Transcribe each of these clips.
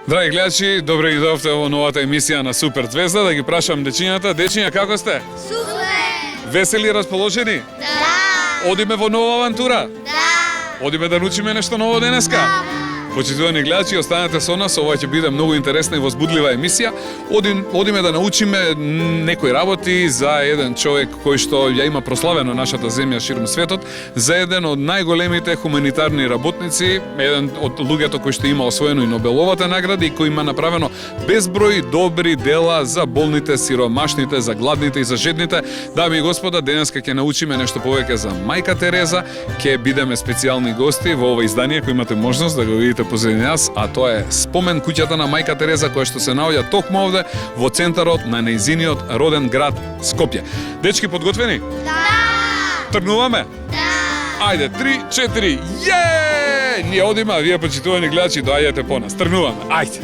Драги гледачи, добре ги дојдовте во новата емисија на Супер Звезда. Да ги прашам дечињата. Дечиња, како сте? Супер! Весели и расположени? Да! Одиме во нова авантура? Да! Одиме да научиме нешто ново денеска? Почитувани гледачи, останете со нас, ова ќе биде многу интересна и возбудлива емисија. Одиме да научиме некои работи за еден човек кој што ја има прославено нашата земја широм светот, за еден од најголемите хуманитарни работници, еден од луѓето кој што има освоено и Нобеловата награда и кој има направено безброј добри дела за болните, сиромашните, за гладните и за жедните. Дами и господа, денеска ќе научиме нешто повеќе за Мајка Тереза, ќе бидеме специјални гости во ова издание кој имате можност да го видите позади нас, а тоа е спомен куќата на Мајка Тереза која што се наоѓа токму овде во центарот на нејзиниот роден град Скопје. Дечки, подготвени? Да! Тргнуваме? Да! Ајде, 3, 4, је! Ние одиме, а вие почитувани гледачи доаѓате по нас. Тргнуваме, ајде!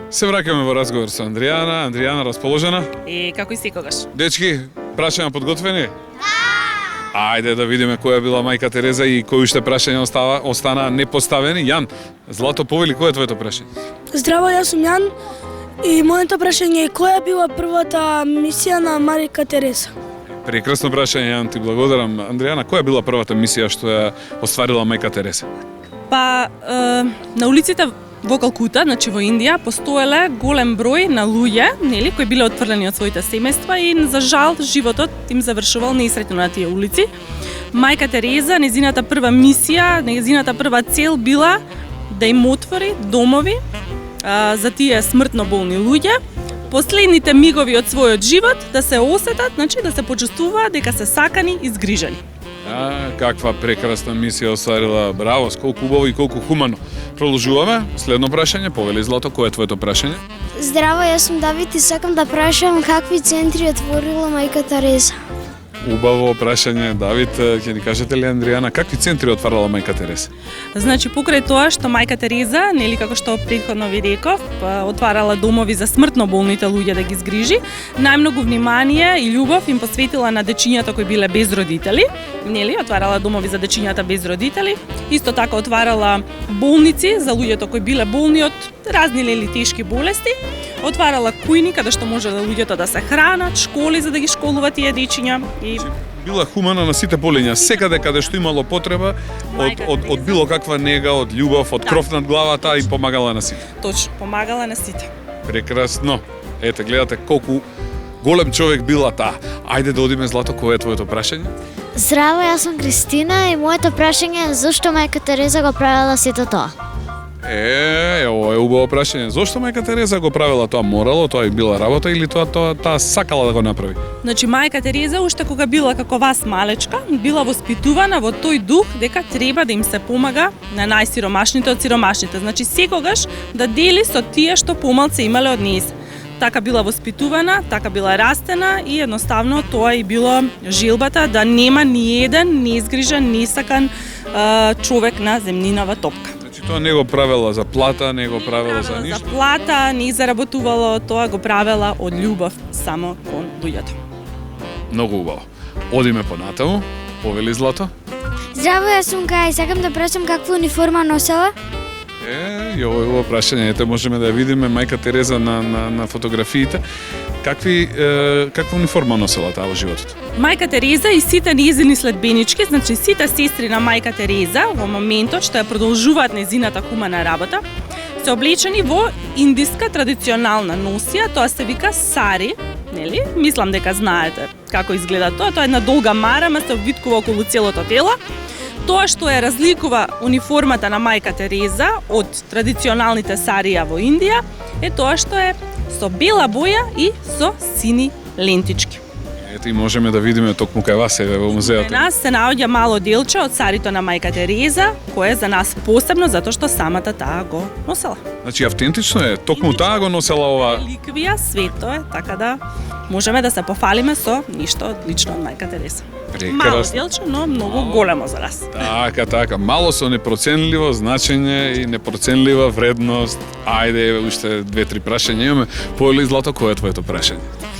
Се враќаме во разговор со Андријана. Андријана, расположена? И како и секогаш. Дечки, прашања подготвени? Ајде да видиме која била Мајка Тереза и кои уште прашања остана непоставени. Јан, Злато, повели, кој е твоето прашање? Здраво, јас сум Јан и моето прашање е која била првата мисија на Мајка Тереза? Прекрасно прашање, Јан, ти благодарам. Андријана, која била првата мисија што ја остварила Мајка Тереза? Па, на улиците во Калкута, значи во Индија, постоеле голем број на луѓе, нели, кои биле отфрлени од своите семејства и за жал животот им завршувал неисреќно на тие улици. Мајка Тереза, незината прва мисија, незината прва цел била да им отвори домови за тие смртно болни луѓе. Последните мигови од својот живот да се осетат, значи да се почувствуваат дека се сакани и згрижани. Каква прекрасна мисија остварила. Браво, колку убаво и колку хумано. Продолжуваме. Следно прашање, повели Злато, кое е твоето прашање? Здраво, јас сум Давид и сакам да прашам какви центри отворила Мајка Тереза. Убаво прашање, Давид, ќе ни кажете ли, Андријана, какви центри отварала Мајка Тереза? Значи, покрај тоа што Мајка Тереза, нели како што претходно ви реков, отварала домови за смртно болните луѓе да ги згрижи, најмногу внимание и љубов им посветила на дечињата кои биле без родители, нели, отварала домови за дечињата без родители, исто така отварала болници за луѓето кои биле болни од разни или тешки болести, отварала кујни каде што може луѓето да се хранат, школи за да ги школуваат тие дечиња и била хумана на сите полиња, секаде каде што имало потреба од било каква нега, од љубов, од кров над главата и помагала на сите. Точно, помагала на сите. Прекрасно. Ете, гледате колку голем човек била таа. Ајде да одиме, Злато, кое е твоето прашање? Здраво, јас сум Кристина и моето прашање е зошто Мајка Тереза го правила сето тоа? Ова е убаво прашање. Зошто Мајка Тереза го правила тоа? Морало, тоа и била работа или таа сакала да го направи? Значи, Мајка Тереза, уште кога била како вас малечка, била воспитувана во тој дух дека треба да им се помага на најсиромашните од сиромашните. Значи, секогаш да дели со тие што помалце имале од нејз. Така била воспитувана, така била растена и едноставно тоа и било желбата да нема ни еден неизгрижен, несакан човек на земнинава топка. Тоа не го правела за плата, не го правела за ништо. За плата, не заработувало, тоа го правела од љубов само кон луѓето. Многу убаво. Одиме понатаму. Повели, Злато? Здраво, јас сум Кај и сакам да прашам каква униформа носела? Ова прашање, ете можеме да ја видиме Мајка Тереза на фотографиите. Каква униформа носела таа во животот? Мајка Тереза и сите нејзини следбенички, значи сите сестри на Мајка Тереза во моментот што ја продолжуваат нејзината хумана работа, се облечени во индиска традиционална носија, тоа се вика сари, нели? Мислам дека знаете како изгледа тоа. Тоа е една долга марама, се обвиткува околу целото тело. Тоа што ја разликува униформата на Мајка Тереза од традиционалните сарија во Индија е тоа што е со бела боја и со сини лентички. Ете и можеме да видиме токму кај вас еве во музеот. Кај нас се наоѓа мало делче од сарито на Мајка Тереза, кое е за нас посебно затоа што самата таа го носела. Значи автентично е, токму таа го носела ова. Реликвија, свето е, така да можеме да се пофалиме со ништо лично од Мајка Тереза. Мало делче, но многу големо за нас. Така, мало со непроценливо значење и непроценлива вредност. Ајде, уште 2-3 прашања имаме. Повели, Злато, кое е твоето прашање?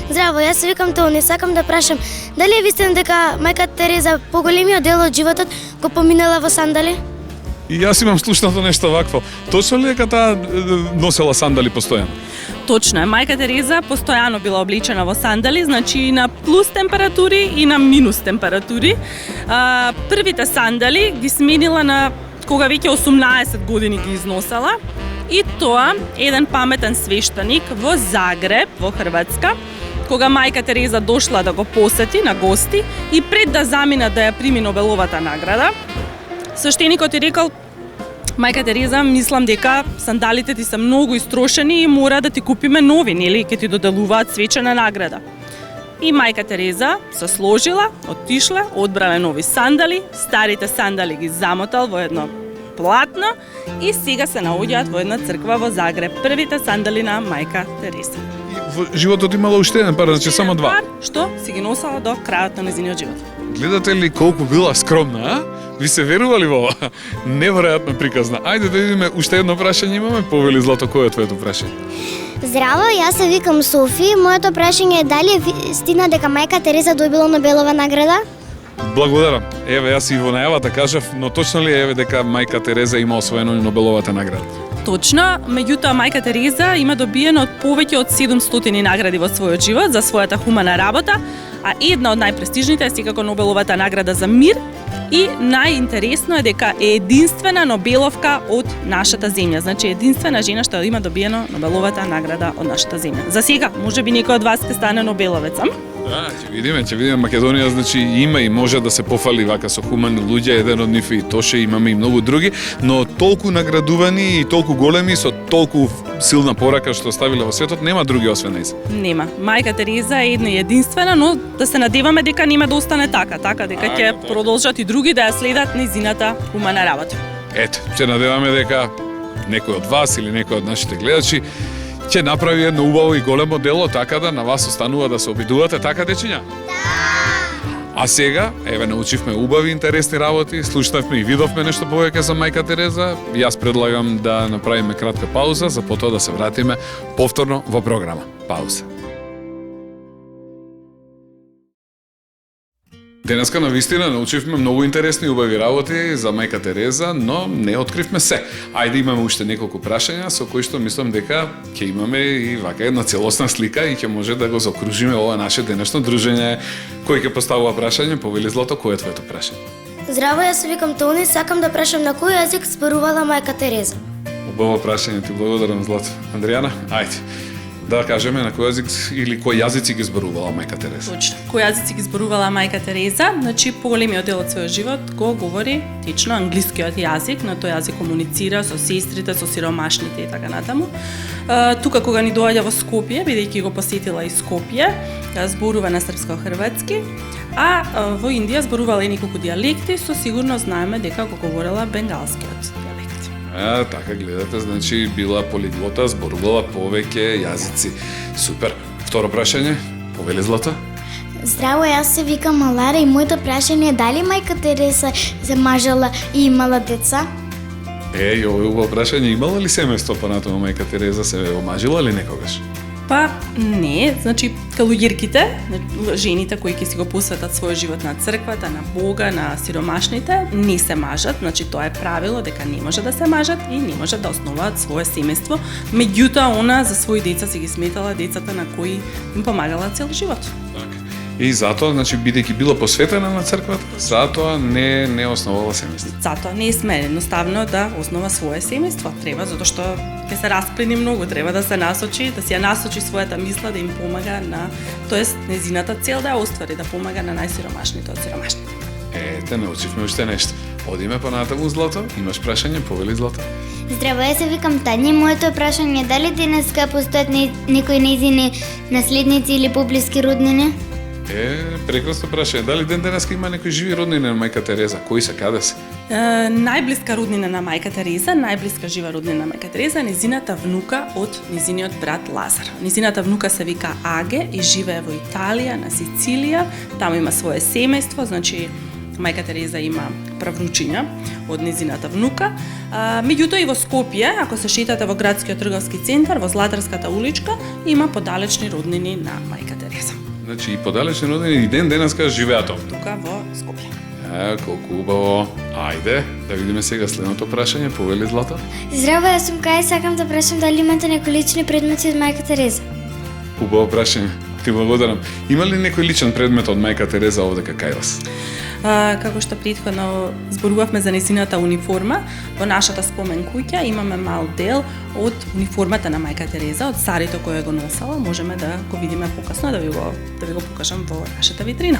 Здраво, јас се викам Тони, сакам да прашам, дали е вистина дека Мајка Тереза поголемиот дел од животот го поминала во сандали? И јас имам слушнато нешто вакво. Точно ли е дека таа носела сандали постојано? Точно е, мајка Тереза постојано била обличена во сандали, значи и на плюс температури и на минус температури. Првите сандали ги сменила на кога веќе 18 години ги износела, и тоа еден паметен свештеник во Загреб, во Хрватска, кога мајка Тереза дошла да го посети на гости и пред да замина да ја прими Нобеловата награда, свештеникот и рекол: мајка Тереза, мислам дека сандалите ти се многу истрошени и мора да ти купиме нови, нели, ќе ти доделуваат свечена награда. И мајка Тереза се сложила, отишла, одбрале нови сандали, старите сандали ги замотал во едно платно и сега се наоѓаат во една црква во Загреб. Првите сандали на мајка Тереза. Во животот имала уште еден пар, значи само два. Што си ги носела до крајот на нејзиниот живот. Гледате ли колку била скромна, а? Ви се верували во ова? Неверојатно приказна. Ајде да видиме уште едно прашање имаме. Повели Злато, кој е твоето прашање? Здраво, јас се викам Софи. Моето прашање е дали е вистина дека мајка Тереза добила Нобелова награда? Благодарам. Еве, јас и во најавата кажав, но точно ли е дека мајка Тереза има освоено Нобеловата награда? Точно, меѓутоа мајка Тереза има добиено од повеќе од 700 награди во својот живот за својата хумана работа, а една од најпрестижните е секако Нобеловата награда за мир, и најинтересно е дека е единствена Нобеловка од нашата земја. Значи единствена жена што има добиено Нобеловата награда од нашата земја. За сега, можеби некој од вас ќе стане Нобеловец, Да, ќе видиме Македонија, значи има и може да се пофали вака со хумани луѓе, еден од нив и Тоше, имаме и многу други, но толку наградувани и толку големи со толку силна порака што ставиле во светот, нема други освен нејзе. Нема. Мајка Тереза е една и единствена, но да се надеваме дека нема да остане така дека ќе продолжат и други да ја следат нејзината хумана работа. Ето, ќе надеваме дека некој од вас или некој од нашите гледачи ќе направи едно убаво и големо дело, така да на вас останува да се обидувате, така дечиња? Да! А сега, еве, научивме убави, интересни работи, слушнавме и видовме нешто повеќе за мајка Тереза. Јас предлагам да направиме кратка пауза, за потоа да се вратиме повторно во програма. Пауза. Денеска навистина научивме многу интересни и убави работи за мајка Тереза, но не откривме се. Ајде имаме уште неколку прашања со кои што мислам дека ќе имаме и вака една целосна слика и ќе може да го заокружиме ова наше денешно дружење. Кој ќе поставува прашање? Повели Злато, кој е твоето прашање? Здраво, јас се викам Тони, сакам да прашам на кој јазик зборувала мајка Тереза. Убаво прашање, ти благодарам Злато. Андријана, ајде. Да кажеме на кој јазик или кој јазици ги зборувала мајка Тереза. Точно. Кој јазици ги зборувала мајка Тереза, значи поголемиот дел од својот живот го говори течно англискиот јазик, на тој јазик комуницира со сестрите, со сиромашните и така натаму. Тука кога ни доаѓа во Скопје, бидејќи го посетила и Скопје, зборува на српско-хрватски, а во Индија зборувала и неколку дијалекти, со сигурно знаеме дека го говорела бенгалскиот дијалект. Така гледате, значи била полиглота, зборувала повеќе јазици. Супер. Второ прашање, повели Злата. Здраво, јас се викам Малара и моето прашање е дали мајка Тереза се мажала и имала деца? Ова е убаво прашање. Имала ли семејство понатаму мајка Тереза, се омажила ли некогаш? Па не, значи калуѓерките, жените кои ќе си го посветат својот живот на црквата, на Бога, на сиромашните, не се мажат, значи тоа е правило дека не може да се мажат и не може да основаат свое семејство. Меѓутоа она за своји деца си ги сметала децата на кои им помагала цел живот. Така. И затоа, значи, бидејќи била посветена на црквата, затоа не основала семејство. Затоа не сме едноставно да основа свое семејство. Треба, затоа што ќе се расплини многу, треба да се насочи, да си ја насочи својата мисла, да им помага на, тоест незината цел да ја оствари, да помага на најсиромашните од сиромашните. Ете, научивме уште нешто. Одиме понатаму, Злато, имаш прашање, повели Злато. Здраво, јас се викам Тања, моето прашање е дали денеска постојат некои нејзини наследници или поблиски роднини? Прекрасно прашање. Дали ден денеска има некои живи роднини на мајка Тереза? Кои се, каде се? Најблиска роднина на мајка Тереза, најблиска жива роднина на мајка Тереза, незината внука од незиниот брат Лазар. Незината внука се вика Аге и живее во Италија, на Сицилија. Таму има свое семејство, значи мајка Тереза има правнучиња од незината внука. Меѓутоа и во Скопје, ако се шетате во градскиот трговски центар, во Златарската уличка, има подалечни роднини на мајка Тереза. Значи и подалечни роднини и ден денеска живеат овде. Тука во Скопје. Колку убаво. Ајде, да видиме сега следното прашање. Повели Злато. Здраво, јас сум Кај, сакам да прашам дали имате некои лични предмети од мајка Тереза. Убаво прашање. Ти благодарам. Има ли некој личен предмет од мајка Тереза овде кај вас? Како што претходно зборувавме за незината униформа, во нашата спомен куќа имаме мал дел од униформата на мајка Тереза, од сарито која го носела, можеме да го видиме покасно, да ви го покажам во нашата витрина.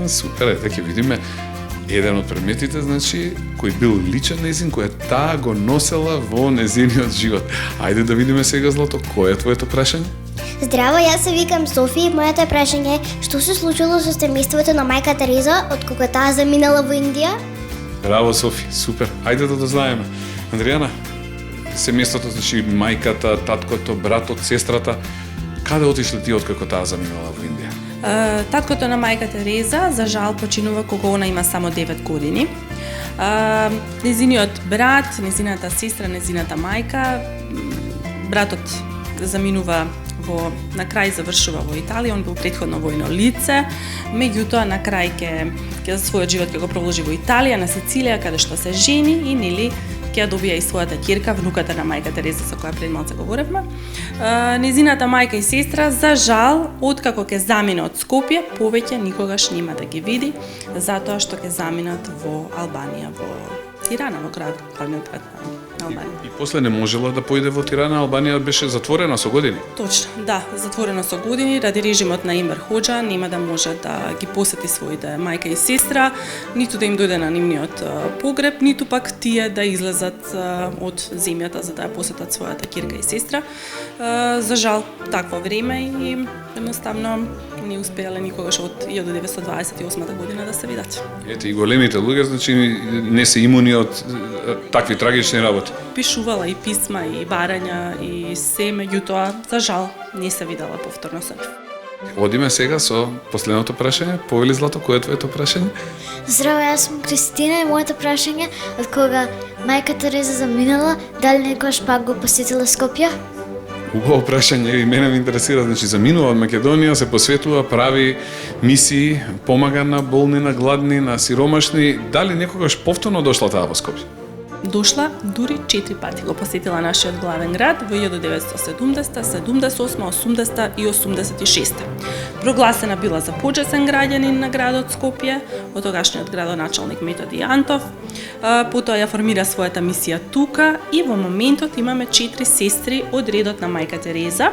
Супер, ќе видиме еден од предметите, значи, кој бил личен незин, која таа го носела во незиниот живот. Ајде да видиме сега, Злато, кој е твоето прашање? Здраво, јас се викам Софи и моето прашање е што се случило со семејството на мајка Тереза од кога таа заминала во Индија? Браво, Софи, супер. Ајде да дознаеме. Андријана, семејството, значи мајката, таткото, братот, сестрата, каде отишле ти откако таа заминала во Индија? Таткото на мајка Тереза, за жал, починува кога она има само 9 години. Незиниот брат, незината сестра, незината мајка, братот заминува на крај завршува во Италија, он бил претходно војно лице, меѓутоа на крај ќе својот живот ќе го продолжи во Италија, на Сицилија, каде што се жени и нели ќе добија и својата ќерка, внуката на мајка Тереза со која пред малце говоревме. Незината мајка и сестра, за жал, откако ќе замине од Скопје, повеќе никогаш нема да ги види, затоа што ќе заминат во Албанија, во Тирана, во град, главниот град на Албанија. И после не можела да појде во Тирана, Албанија беше затворена со години. Точно, да, затворено со години, ради режимот на Имер Хоџа, нема да може да ги посети своите мајка и сестра, ниту да им дојде на нивниот погреб, ниту пак тие да излезат од земјата за да ја посетат својата ќерка и сестра. За жал, такво време и едноставно не успеале никогаш од 1928 година да се видат. Ете и големите луѓе, значи не се имуни од такви трагични работи. Пишувала и писма, и барања, и се, меѓутоа, за жал, не се видела повторно со нив. Одиме сега со последното прашање. Повели Злато, кој е твоето прашање? Здраво, јас сум Кристина и моето прашање од кога мајка Тереза заминала, дали некојаш пак го посетила Скопје? Убаво прашање и мене ме интересира, значи заминува од Македонија, се посветува, прави мисии, помага на болни, на гладни, на сиромашни. Дали некогаш повторно дошла таа во Скопје? Дошла дури 4 пати. Го посетила нашиот главен град во 1970, 78, 80 и 86. Прогласена била за почесен граѓанин на градот Скопје од тогашниот градоначалник Методи Антов. Потоа ја формира својата мисија тука и во моментот имаме 4 сестри од редот на мајка Тереза,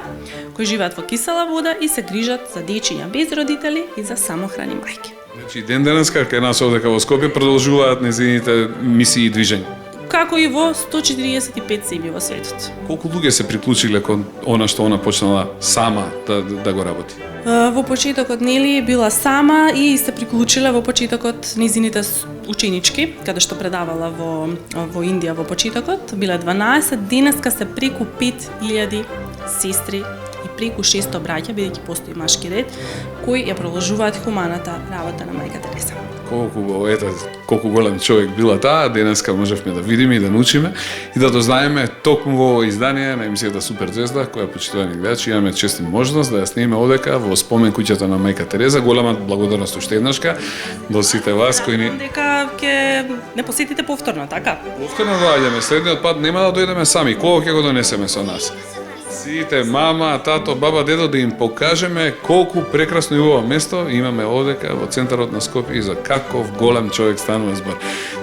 кои живеат во кисела вода и се грижат за дечиња без родители и за самохрани мајки. Значи ден денеска кај нас овдека во Скопје продолжуваат незините мисии и движења. Како и во 145 земји во светот. Колку луѓе се приклучиле кон она што она почнала сама да го работи? Во почетокот нели била сама и се приклучила во почетокот низините ученички, каде што предавала во Индија во почетокот, биле 12, денеска се преку 5000 сестри и преку 600 браќа, бидејќи постои машки ред, кои ја продолжуваат хуманата работа на мајка Тереза. Колку голем човек била таа, денеска можевме да видиме и да научиме и да дознаеме токму во издание на емисијата Супер Звезда, која почитувани гледачи имаме чест можност да ја снимеме одека во спомен куќата на мајка Тереза. Голема благодарност уште еднашка до сите вас кои ни дека ќе не посетите повторно, така? Повторно доаѓаме, следниот пат нема да дојдеме сами, кого ќе го донесеме со нас? Сите, мама, тато, баба, дедо, да им покажеме колку прекрасно и убаво место имаме одека во центарот на Скопје и за каков голем човек станува збор.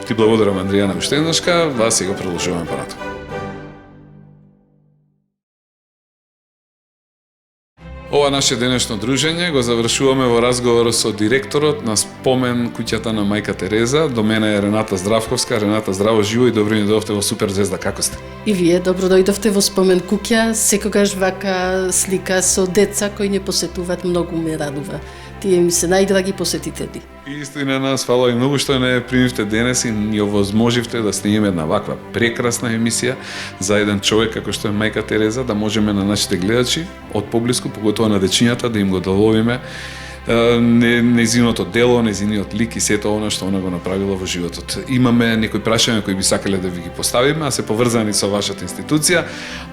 Ти благодарам, Андријана, уште еднашка, вас и го продолжуваме понатаму. Ова наше денешно дружење го завршуваме во разговор со директорот на спомен куќата на мајка Тереза. До мене е Рената Здравковска. Рената, здраво, живо и добро ни дојдовте во Супер Звезда. Како сте? И вие добро дојдовте во спомен куќа. Секогаш вака слика со деца кои не посетуваат, многу ме радува. Тие ми се најдраги посетители. Истина нас, фала и многу што не примивте денес и ни овозможивте да снимиме една ваква прекрасна емисија за еден човек како што е мајка Тереза, да можеме на нашите гледачи од поблиску, поготоа на дечињата, да им го доловиме незиното дело, незиниот лик и сето она што она го направила во животот. Имаме некои прашања кои би сакале да ви ги поставиме, а се поврзани со вашата институција.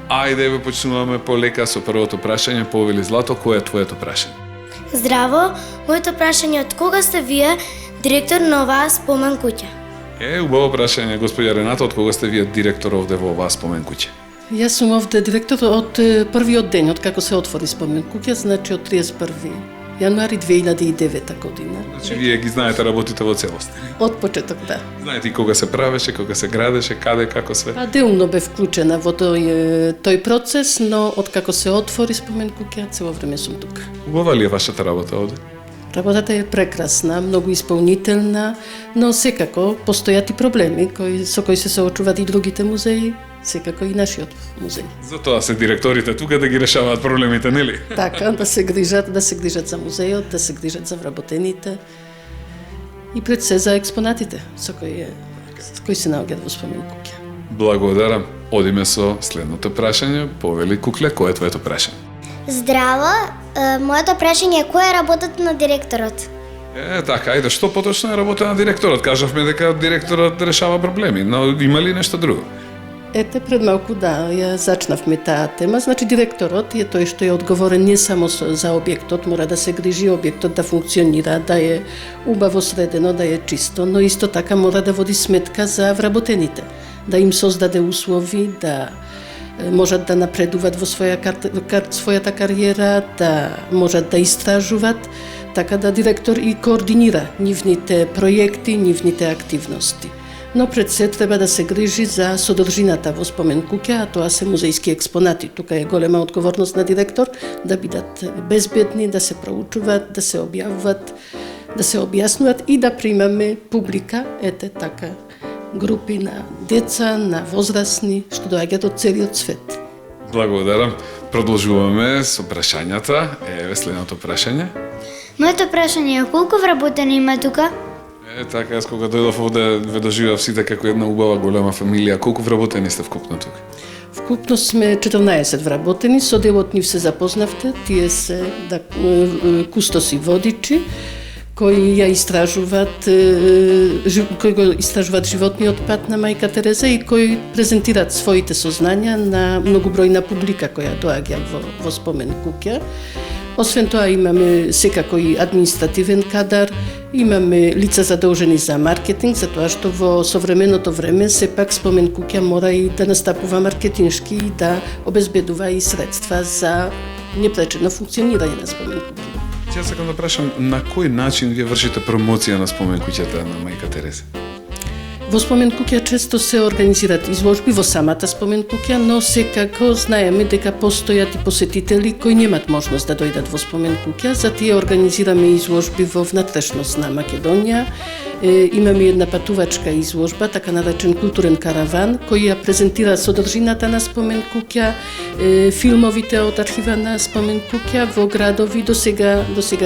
Ајде ве почнуваме полека со првото прашање. Повели Злато, кој е твоето прашање? Здраво, моето прашање е од кога сте вие Директор на оваа спомен куќа. Убаво прашање, господја Рената, од кога сте вие директор овде во оваа спомен куќа? Јас сум овде директор од првиот ден, од како се отвори спомен куќа, значи од 31. јануари 2009 година. Значи вие ги знаете, работите во целост. Од почеток, да. Знаете и кога се правеше, кога се градеше, каде, како све? Па деумно бев вклучена во тој процес, но од како се отвори спомен куќа, цело време сум тука. Убава ли е вашата работа овде? Работата е прекрасна, многу исполнителна, но секако постојат и проблеми со кои се соочуваат и другите музеи, секако и нашиот музеј. Затоа се директорите тука да ги решаваат проблемите, нели? Така, да се грижат за музејот, да се грижат за вработените и пред се за експонатите со кои се наоѓаат во спомен куќа. Благодарам. Одиме со следното прашање. Повели Кукле, кој е твоето прашање? Здраво, моето прашање е која е работата на директорот? Така, ајде, што поточно е работа на директорот? Кажавме дека директорот решава проблеми, но има ли нешто друго? Ете, пред малку ја зачнавме таа тема. Значи, директорот е тој што е одговорен не само за објектот, мора да се грижи објектот да функционира, да е убаво средено, да е чисто, но исто така мора да води сметка за вработените, да им создаде услови, да можат да напредуваат во својата кариера, да можат да истражуваат, така да директор и координира нивните проекти, нивните активности. Но пред се треба да се грижи за содржината во спомен куќа, а тоа се музејски експонати. Тука е голема одговорност на директор да бидат безбедни, да се проучуваат, да се објавуваат, да се објаснуваат и да примаме публика, ете така, групи на деца, на возрастни, што доаѓаат од целиот свет. Благодарам. Продолжуваме со прашањата. Еве следното прашање. Моето прашање е колку вработени има тука? Така, јас кога дојдов овде ве доживав сите како една убава голема фамилија. Колку вработени сте вкупно тука? Вкупно сме 14 вработени, со дел од нив се запознавте, тие се кустоси водичи, кои ја истражуваат, кои го истражуваат животниот пат на мајка Тереза и кои презентираат своите сознања на многобројна публика која доаѓа во спомен куќа. Освен тоа имаме секако и административен кадар, имаме лица задолжени за маркетинг, затоа што во современото време сепак спомен куќа мора и да настапува маркетиншки и да обезбедува и средства за непречено функционирање на спомен куќа. Ја сакам да прашам на кој начин вие вршите промоција на спомен куќата на мајка Тереза? Во спомен куќа често се организираат изложби во самата спомен куќа, но секако знаеме дека постојат и посетители кои немаат можност да дојдат во спомен куќа, за тие организираме изложби во внатрешност на Македонија. Имаме една патувачка изложба, така наречен културен караван, кој ја презентира содржината на спомен куќа, филмовите од архива на спомен куќа во градови. До сега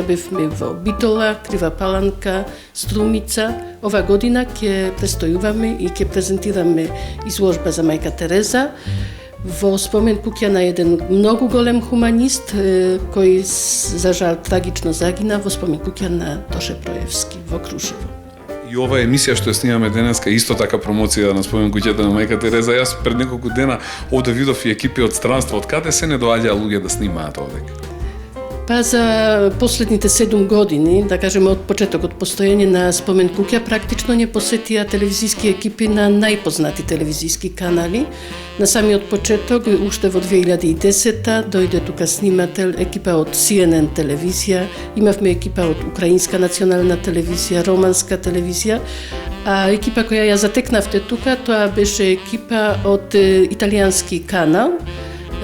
бевме во Битола, Крива Паланка, Струмица. Ова година ќе престојуваме и ќе презентираме изложба за мајка Тереза во спомен куќа на еден многу голем хуманист кој за жал трагично загина во спомен куќа на Тоше Проевски во Крушево. И ова емисија што ја снимаме денеска исто така промоција на спомен куќата на мајка Тереза. Јас пред неколку дена овде видов и екипи од странство, од каде се не доаѓаа луѓе да снимаат овде? Па за последните 7 години, да кажеме од почетокот постоење на спомен куќа, практично не посетија телевизиски екипи на најпознати телевизиски канали. На самиот почеток, уште во 2010-та, дојде тука снимател, екипа од CNN телевизија, имавме екипа од Украинска национална телевизија, Романска телевизија, а екипа која ја затекнавте тука, тоа беше екипа од италијански канал,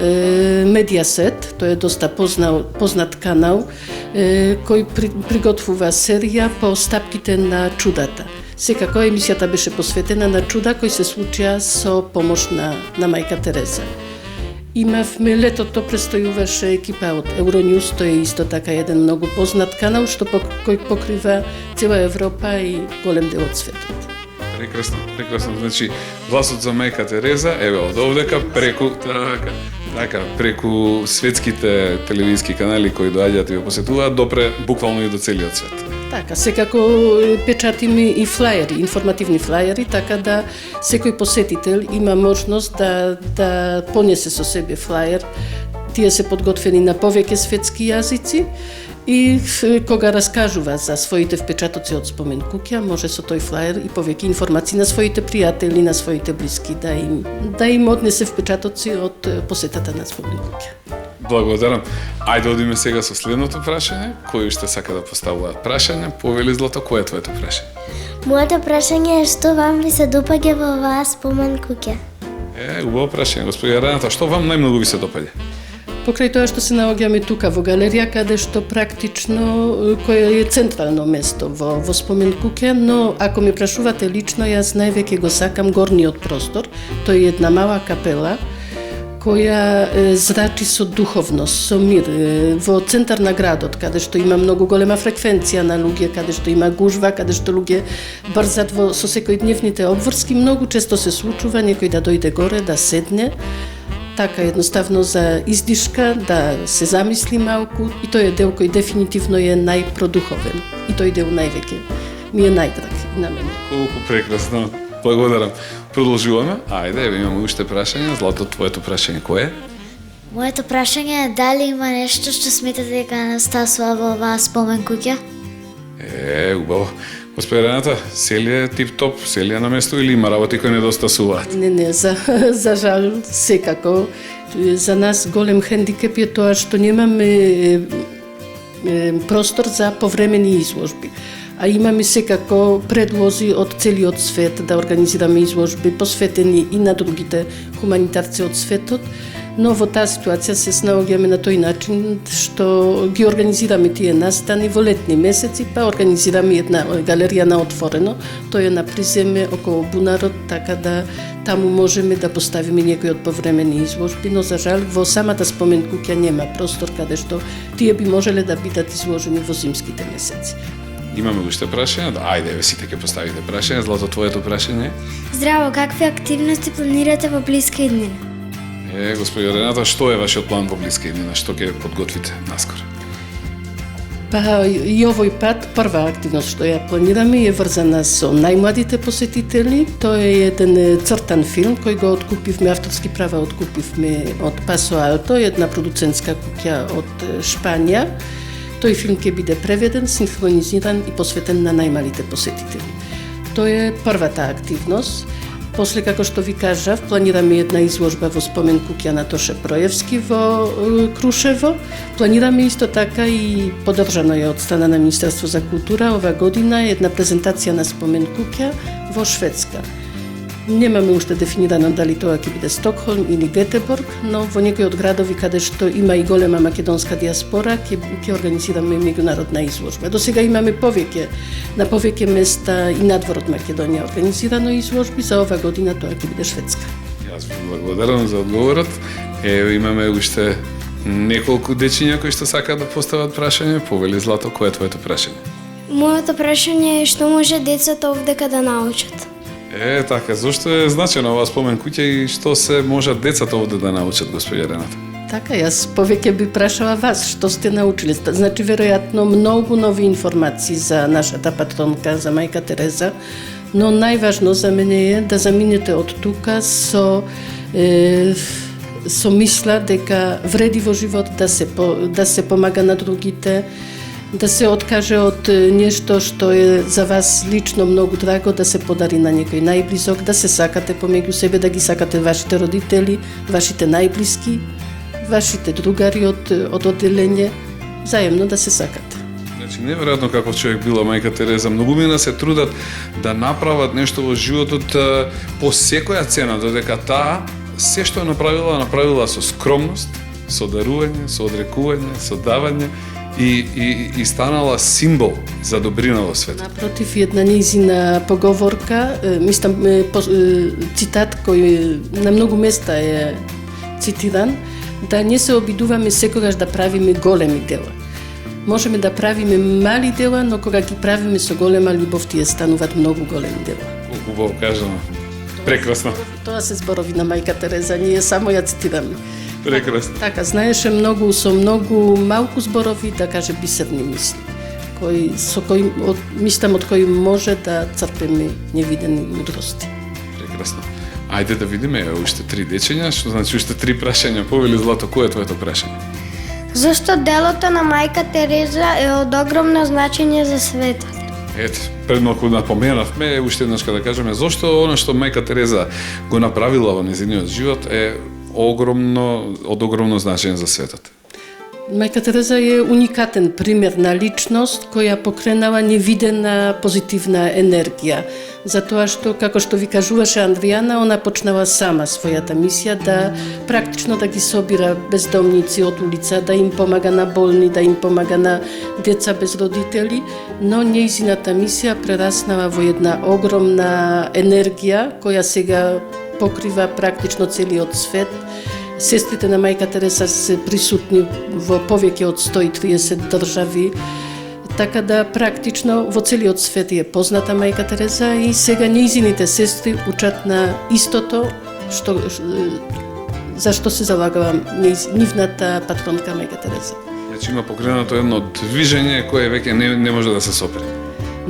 Mediaset, тоа е доста познат канал, кој приготвува серија по стапките на чудата. Секако емисијата беше посветена на чуда кои се случија со помош на мајка Тереза. Имавме летото, престојуваше екипа од Euronews, тој е исто така еден многу познат канал кој покрива цела Европа и голем дел од светот. Прекрасно. Значи, гласот за мајка Тереза, еве од овдека преку светските телевизиски канали кои доаѓаат и го посетуваат, допре буквално и до целиот свет. Така, секако печатиме и флаери, информативни флаери, така да секој посетител има можност да понесе со себе флаер. Тие се подготвени на повеќе светски јазици И кога раскажува за своите впечатоци од спомен куќа, може со тој флаер и повеќе информации на своите пријатели, на своите блиски, да им однесе впечатоци од посетата на спомен куќа. Благодарам. Ајде одиме сега со следното прашање. Кој уште сака да поставуваат прашање? Повели Злато, кое е твоето прашање? Моето прашање е што вам ви се допаѓа во оваа спомен куќа? Убаво прашање, господја Рената, што вам најмногу ви се допаѓа? Покрај тоа што се наоѓаме тука во галерија, каде што практично кој е централно место во спомен куќа, но ако ме прашувате лично, јас највеќе го сакам горниот простор. Тој е една мала капела која зрачи со духовност, со мир. Во центар на градот, каде што има многу голема фреквенција на луѓе, каде што има гужва, каде што луѓе брзат со секојдневните обврски, многу често се случува некој да дојде горе, да седне, така едноставно за издишка, да се замисли малку, и тој е дел кој дефинитивно е најпродуховен. И тој дел највеќе ми е најдраг на мене. Колку прекрасно. Благодарам. Продолжуваме. Ајде, имаме уште прашање. Злато, твоето прашање кое е? Моето прашање е дали има нешто што сметате дека настасува во оваа спомен куќа? Убаво. Господи Рената, селија е тип-топ, селија на место или има работи кои недостасуваат? Не, за жал, секако. За нас голем хендикеп е тоа што немаме простор за повремени изложби. А имаме секако предлози од целиот свет да организираме изложби посветени и на другите хуманитарци од светот, но во таа ситуација се снаоѓаме на тој начин што ги организираме тие настани во летни месеци, па организираме една галерија на отворено, тој е на приземе околу бунарот, така да таму можеме да поставиме некои од повремени изложби, но за жал во самата спомен куќа нема простор каде што тие би можеле да бидат изложени во зимските месеци. Имаме уште прашање? Ајде, сите ќе поставите прашање. Злато, твоето прашање? Здраво, какви активности планирате во блиска иднина? Господја Рената, што е вашиот план во блиска иднина? Што ќе подготвите наскоро? Па и овој пат прва активност што ја планираме е врзана со најмладите посетители. Тоа е еден цртан филм кој го откупивме, авторски права откупивме од Пасо Алто, една продуцентска куќа од Шпанија. Тој филм ќе биде преведен, синхронизиран и посветен на најмалите посетители. Тоа е првата активност. После, како што ви кажав, планираме една изложба во спомен куќа на Тоше Проевски во Крушево. Планираме исто така и поддржано е од страна на Министерство за култура ова година една презентација на спомен куќа во Шведска. Немаме уште дефинирано дали тоа ќе биде Стокхолм или Гетеборг, но во некои од градови каде што има и голема македонска диаспора ќе организираме меѓународна изложба. До сега имаме на повеќе места и надвор од Македонија организирано изложби, за ова година тоа ќе биде Шведска. Јас ви благодарам за одговорот. Имаме уште неколку дечиња кои што сакаат да постават прашање. Повели Злато, кое е твоето прашање? Моето прашање е што може децата овдека да научат? Така, зошто е значено оваа спомен куќа и што се можат децата овде да научат, господја Рената? Така, јас повеќе би прашала вас, што сте научили? Значи, веројатно, многу нови информации за нашата патронка, за мајка Тереза, но најважно за мене е да заминете од тука со мисла дека вреди во живот да се помага на другите, да се откаже од нешто што е за вас лично многу драго, да се подари на некој најблизок, да се сакате помеѓу себе, да ги сакате вашите родители, вашите најблиски, вашите другари од одделение, заемно да се сакате. Значи, неверојатно како човек била мајка Тереза. Многумина се трудат да направат нешто во животот по секоја цена, додека таа се што е направила со скромност, со дарување, со одрекување, со давање, и станала символ за добрина во светот. Напротив, една нејзина поговорка, мислам цитат кој на многу места е цитиран, да не се обидуваме секогаш да правиме големи дела. Можеме да правиме мали дела, но кога ги правиме со голема љубов, тие стануваат многу големи дела. Колку убаво кажано. Прекрасно. Тоа се зборови на мајка Тереза, ние само ја цитираме. Прекрасно. Така, знаеше многу со многу малку зборови, да каже бисерни мисли, мислам од кои може да црпеме невидени мудрости. Прекрасно. Ајде да видиме уште 3 дечења, што значи уште 3 прашања. Повели Злато, кое е твоето прашање? Зашто делото на мајка Тереза е од огромно значење за светот? Ето, пред малку напоменавме, уште еднаш да кажеме, зошто она што мајка Тереза го направила во незиниот живот е од огромно значење за светот. Мајка Тереза е уникатен пример на личност која покренала невидена позитивна енергија. Затоа што, како што ви кажуваше Андријана, она почнала сама својата мисија да практично да ги собира бездомници од улица, да им помага на болни, да им помага на деца без родители, но нејзината мисија прераснала во една огромна енергија која сега покрива практично целиот свет. Сестрите на мајка Тереза се присутни во повеќе од 130 држави, така да практично во целиот свет е позната мајка Тереза и сега нејзините сестри учат на истото зашто се залагала нивната патронка мајка Тереза. Значи има покренато едно движење кое веќе не може да се сопре.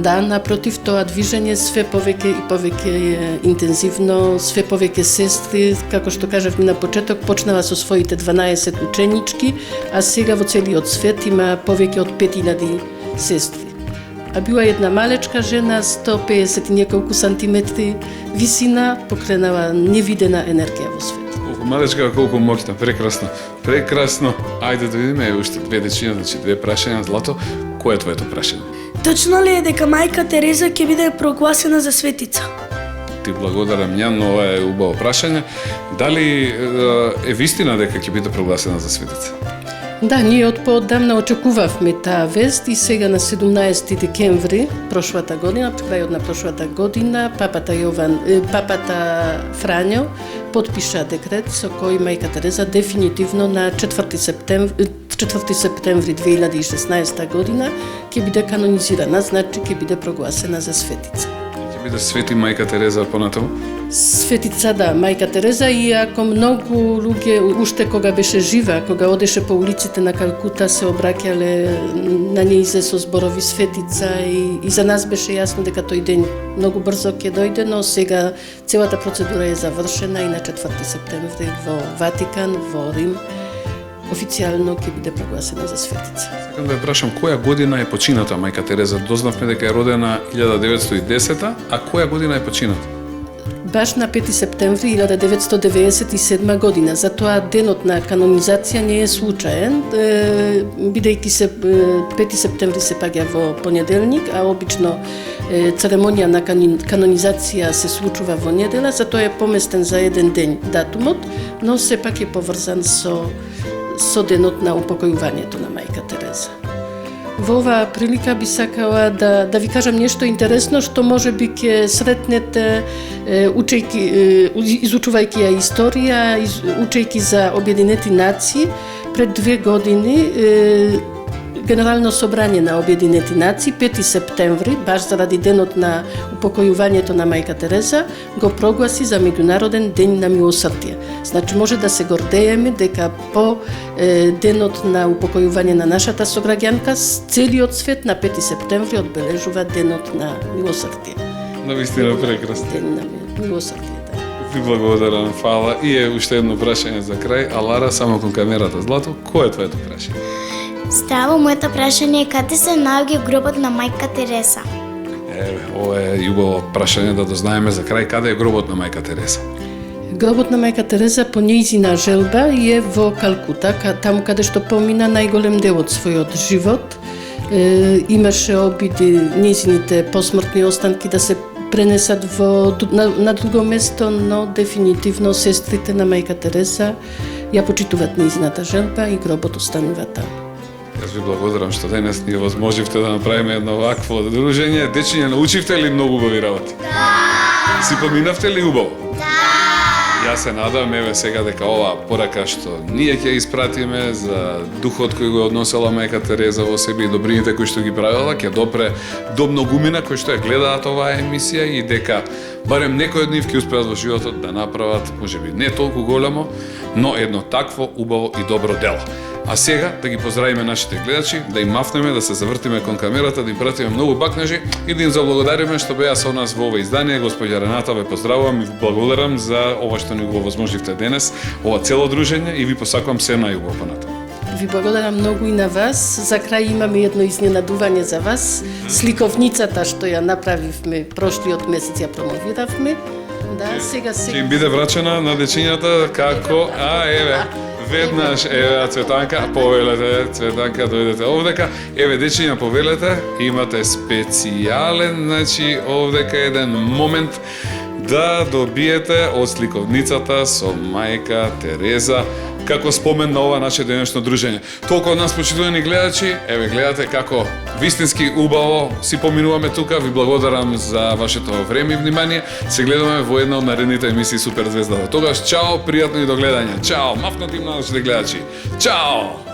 Да, напротив, тоа движење све повеќе и повеќе е интензивно, све повеќе сестри, како што кажавме на почеток, почнала со своите 12 ученички, а сега во целиот свет има повеќе од 5000 сестри. А била една малечка жена, 150 и неколку сантиметри висина, покренала невидена енергија во свет. Колку малечка, колку моќна, прекрасно. Прекрасно. Ајде да видиме уште две дечиња, значи две прашања. Злато, кое е твоето прашање? Точно ли е дека мајка Тереза ќе биде прогласена за светица? Ти благодарам, Јан, ова е убаво прашање. Дали е вистина дека ќе биде прогласена за светица? Да, ние од поодамна очекувавме таа вест и сега на 17 декември прошлата година, крајот на прошлата година, папата Фрањо потпиша декрет со кој мајка Тереза дефинитивно на 4 септември 2016 година ќе биде канонизирана, значи ќе биде прогласена за светица. Ќе биде свети мајка Тереза понатаму? Светица, да, мајка Тереза, иако многу луѓе уште кога беше жива, кога одеше по улиците на Калкута, се обраќале на нејзе со зборови светица и за нас беше јасно дека тој ден многу брзо ќе дојде, но сега целата процедура е завршена и на 4 септември во Ватикан, во Рим, официјално ќе биде прогласена за светица. Сакам да ја прашам, која година е почината мајка Тереза? Дознавме дека е родена 1910, а која година е почината? Баш на 5 септември 1997 година. Затоа денот на канонизација не е случаен, бидејќи се 5 септември се паѓа во понеделник, а обично церемонија на канонизација се случува во недела, затоа е поместен за еден ден датумот, но сепак е поврзан со денот на упокојувањето на мајка Тереза. Во оваа прилика би сакала да ви кажам нешто интересно што може би ќе сретнете изучувајќи ја историја, учејќи за Обединети нации. Пред 2 години Генерално собрање на Обединети нации 5 септември, баш заради денот на упокојувањето на мајка Тереза, го прогласи за меѓународен ден на милосрдие. Значи може да се гордееме дека по денот на упокојување на нашата сограѓанка, целиот свет на 5 септември одбележува денот на милосрдие. Навистина прекрасно. Ден на милосрдие, да. Ви благодарам, фала. И уште едно прашање за крај, а Лара само кон камерата. Злато, кој е твоето прашање? Здраво, моето прашање е каде се наоѓа гробот на мајка Тереза? Ова е убаво прашање да дознаеме за крај, каде е гробот на мајка Тереза? Гробот на мајка Тереза по нејзина желба е во Калкута, таму каде што помина најголем дел од својот живот. Имаше обиди нејзините посмртни останки да се пренесат на друго место, но дефинитивно сестрите на мајка Тереза ја почитуваат нејзината желба и гробот останува таму. Јас ви благодарам што денес ни возможивте да направиме едно вакво дружење. Дечиња, научивте ли многу убави работи? Да! Си поминавте ли убаво? Да! Јас се надам, еве сега, дека оваа порака што ние ќе испратиме за духот кој го односела мајка Тереза во себе и добрините кои што ги правела, ќе допре до многумина кои што ја гледаат оваа емисија и дека барем некој од нив ќе успеат во животот да направат, можеби не толку големо, но едно такво убаво и добро дело. А сега да ги поздравиме нашите гледачи, да им мафнеме, да се завртиме кон камерата, да им пратиме многу бакнежи и да им заблагодариме што беа со нас во ова издание. Господја Рената, ве поздравувам и ви благодарам за ова што ни го возможивте денес, ова цело дружење и ви посакувам се најубаво понатаму. Ви благодарам многу и на вас. За крај имаме едно изненадување за вас. Сликовницата што ја направивме прошлиот месец ја промовиравме. Да, сега Ќе им биде врачена на дечињата како, веднаш, Цветанка, повелете, Цветанка, дојдете овдека. Дечиња, повелете, имате специјален, значи, овдека еден момент да добиете од сликовницата со мајка Тереза како спомен на ова наше денешно дружење. Толку од нас, почитувани гледачи, гледате како вистински убаво си поминуваме тука. Ви благодарам за вашето време и внимание. Се гледаме во една од наредните емисии Суперзвездата. Тогаш, чао, пријатно и до гледање. Чао, мафнатим на нашите гледачи. Чао!